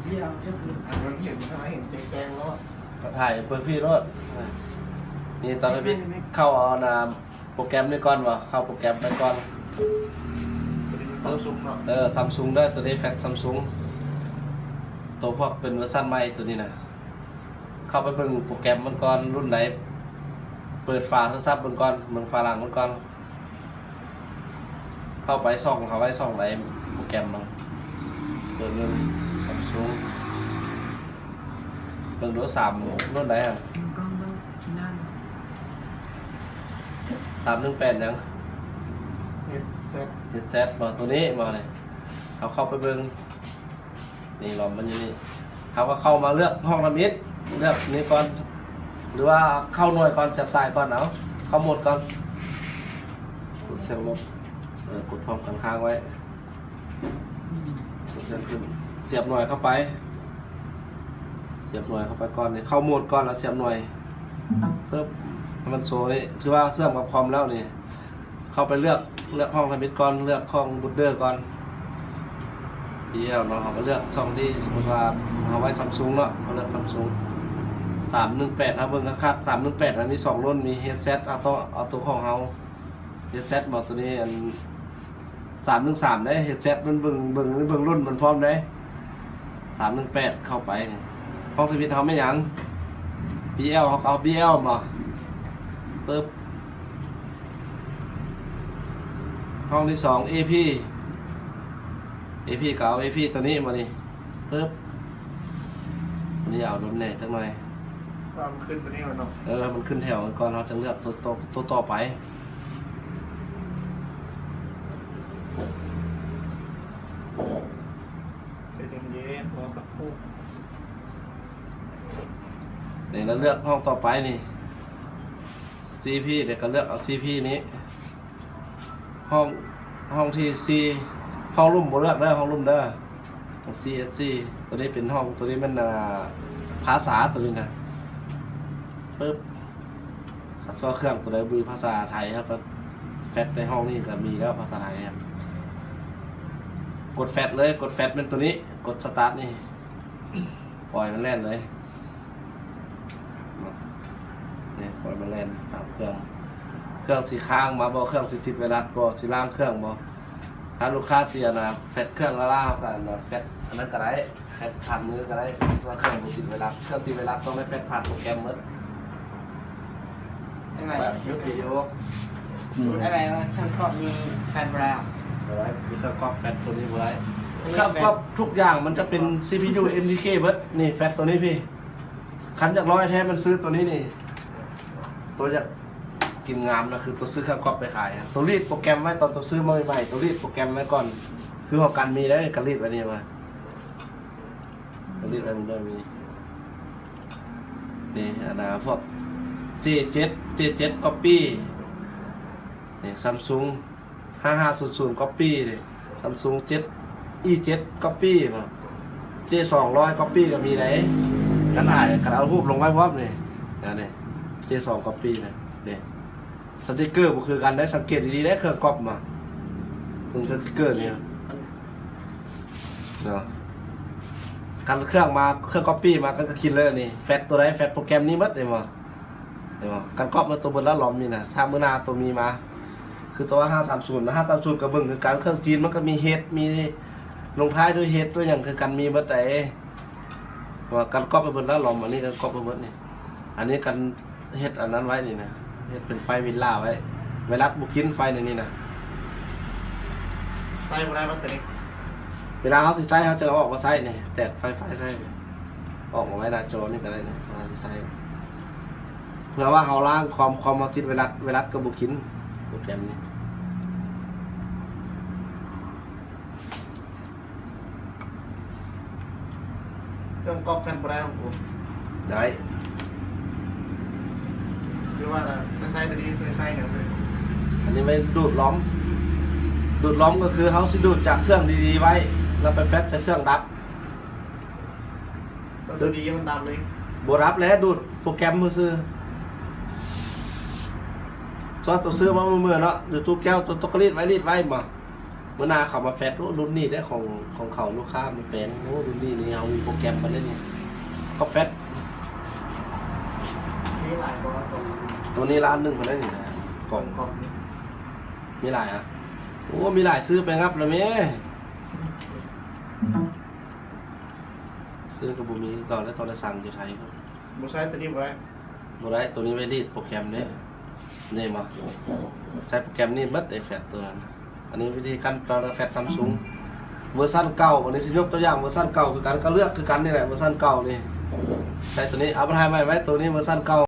เหี้ยก็คือมันเห็นทำไมเห็นแจงแล้วถ่ายเปิดพี่รถนี่ตอนนี้พี่เข้าเอานาโปรแกรมนี่ก่อนวะเข้าโปรแกรมไปก่อนซัมซุงเนาะซัมซุงได้ตัวนี้แฟลชซัมซุงตัวพวกเป็นเวอร์ชันใหม่ตัวนี้นะเข้าไปเบิ่งโปรแกรมมันก่อนรุ่นไหนเปิดฝาโทรศัพท์มันก่อนเบิ่งฝาหลังมันก่อนเข้าไปส่องเขาไว้ส่องไหนโปรแกรมมันเปิดเงินซัมซุงเบิ่งดูรุ่นไหนอ่ะกล้องต้องกินนั่น318ยังเฮ็ดเซ็ตเซตบอกตัวนี้บอกเลยเขาเข้าไปเบิ่งนี่ลองมันอยู่นี่เขาก็เข้ามาเลือกห้องระมิดเลือกนี้ก่อนหรือว่าเข้าหน่วยก่อนเสียบสายก่อนเอาเข้าหมดก่อนกดเสียบลบกดพร้อมกันค้างไว้กดเสียบขึ้นเสียบหน่วยเข้าไปเสียบหน่วยเข้าไปก่อนนี่เข้าโหมดก่อนแล้วเสียบหน่วยเพิ่มมันโซ่นี่ถือว่าเชื่อมกับคอมแล้วนี่เข้าไปเลือกห้องระมิดก่อนเลือกห้องบูตเดอร์ก่อนเดี๋ยวเราไปเลือกช่องที่สมมติว่าเอาไว้ซัมซุงเนาะเราเลือกซัมซุง318นะเบิ่งคักๆ318อันนี้2รุ่นมี headset เอาตัวของเฮา headset บอกตัวนี้อัน313ได้ headset มันเบิ่งรุ่นมันพร้อมได้318เข้าไปห้องสวิตช์เฮาไม่หยัง BL เขาเอา BL บ่ปึ๊บห้องที่2 AP ก็เอา AP ตัวนี้มานี่ปึ๊บตัวนี้เอาโดนแน่จังหน่อยความขึ้นตัวนี้มันเนาะมันขึ้นแถวก่อนเราจะเลือกตัวต่อไปเป็นเย็นรอสักครู่นี่แล้วเลือกห้องต่อไปนี่ CP เดี๋ยวก็เลือกเอา CP นี้ห้องที่ C ห้องรุ่มบ่เลือกได้ห้องรุ่มเด้อของ CSC ตัวนี้เป็นห้องตัวนี้มันภาษาตัวนี้นะปึ๊บคัดซ้อเครื่องตัวไหนมีภาษาไทยครับก็แฟตในห้องนี้ก็มีแล้วภาษาไทยครับกดแฟตเลยกดแฟตเป็นตัวนี้กดสตาร์ทนี่ปล่อยมันแล่นเลยนี่ปล่อยมันแล่นตามเครื่องสีค้างมาบ่เครื่องสิติดไวรัสบ่สิล้างเครื่องบ่ถ้าลูกค้าเสียนะแฟตเครื่องละล่ากันนะแฟตอันนั้นก็ได้แฟตผ่านมือก็ได้ว่าเครื่องบ่ติดไวรัสเครื่องติดไวรัสต้องให้แฟตผ่านโปรแกรมหมดแบบยุติโออะไรวะช่างครอบมีแฟนบราวไว้มีเครื่องกรอบแฟตตัวนี้ไว้เครื่องกรอบทุกอย่างมันจะเป็น CPU MTK เบิดนี่แฟตตัวนี้พี่คันจากร้อยแท้มันซื้อตัวนี้นี่ตัวจะกินงามนะคือตัวซื้อเครื่องกรอบไปขายตัวรีดโปรแกรมไว้ตอนตัวซื้อมาใหม่ๆตัวรีดโปรแกรมไว้ก่อนคือของกันมีได้กันรีดไว้นี่มากันรีดไว้มันด้วยมีนี่อันนะพวกJ7 Copy นี่ Samsung 5500 Copy นี่ Samsung 7E7 Copy ป่ะ J200 Copy ก็มีไหนกันถ่ายกันเอารูปลงไว้พร้อมนี่นี่ J2 Copy นี่สติกเกอร์ก็คือกันได้สังเกตดีๆได้เครื่องก๊อปมาตรงสติกเกอร์นี่เนาะกันเครื่องมาเครื่อง Copy มาก็กินเลยนี่แฟตตัวไหนแฟตโปรแกรมนี้มัดเลยมั้งเห็นไหมการก๊อปมาตัวบนละล้อมนี่นะถ้ามือนาตัวมีมาคือตัว530นะ530กับเบิ้งคือการเครื่องจีนมันก็มีเฮดมีลงท้ายด้วยเฮดด้วยอย่างคือกันมีบัดไหนว่าการก๊อปไปบนละล้อมอันนี้การก๊อปไปบนนี่อันนี้การเฮดอันนั้นไว้นี่นะเฮดเป็นไฟวิลล่าไว้ไวรัสบุกินไฟในนี้นะใส่บ่ได้มันตัวนี้เวลาเขาสิใช้เขาจะออกมาใช้นี่แตกไฟใช้ออกมาไว้หน้าจอนี่ก็ได้นะเขาสิใช้เพื่อว่าเขาล้างความมาติดไวรัสกับบุกินโปรแกรมนี้เครื่องกรอบแฟนบ่ได้ของผมได้คือว่าไม่ใส่ตัวนี้ไม่ใส่อย่างเลยอันนี้ไม่ดูดล้อมก็คือเขาสิดูดจากเครื่องดีๆไว้แล้วไปแฟตใส่เครื่องดับตัวดีมันดำเลยบรับแล้วดูดโปรแกรมมือซื้อตัวซื้อมาเมื่อเนาะอยู่ตู้แก้วตัวตกรีดไว้มา เมื่อหนาเขามาแฟดรุ่นนี้ได้ของเขาลูกค้ามันเป็นรุ่นนี้นี่เอามีโปรแกรมมาเล่นนี่ก็แฟด นี่หลายตัวตรง ตัวนี้ร้านหนึ่งคนนั้นนี่นะกล่อง กรอบนี่ มีหลายอ่ะโอ้มีหลายซื้อไปครับเลยแม่ซื้อกระบุมีก่อนแล้วตอนจะสั่งอยู่ไทยครับ บุใช้ตัวนี้บ่ได้ บ่ได้ตัวนี้ไว้รีดโปรแกรมเนี่ยนี่มาใช้โปรแกรมนี่มัดไอ้แฟดตัวนั้นอันนี้วิธีขั้นตอนแฟดซัมซุงเวอร์ชันเก่าวันนี้สิยกตัวอย่างเวอร์ชันเก่าคือกันก็เลือกคือกันนี่แหละเวอร์ชันเก่านี่ใช้ตัวนี้เอาไปให้ไหมตัวนี้เวอร์ชันเก่า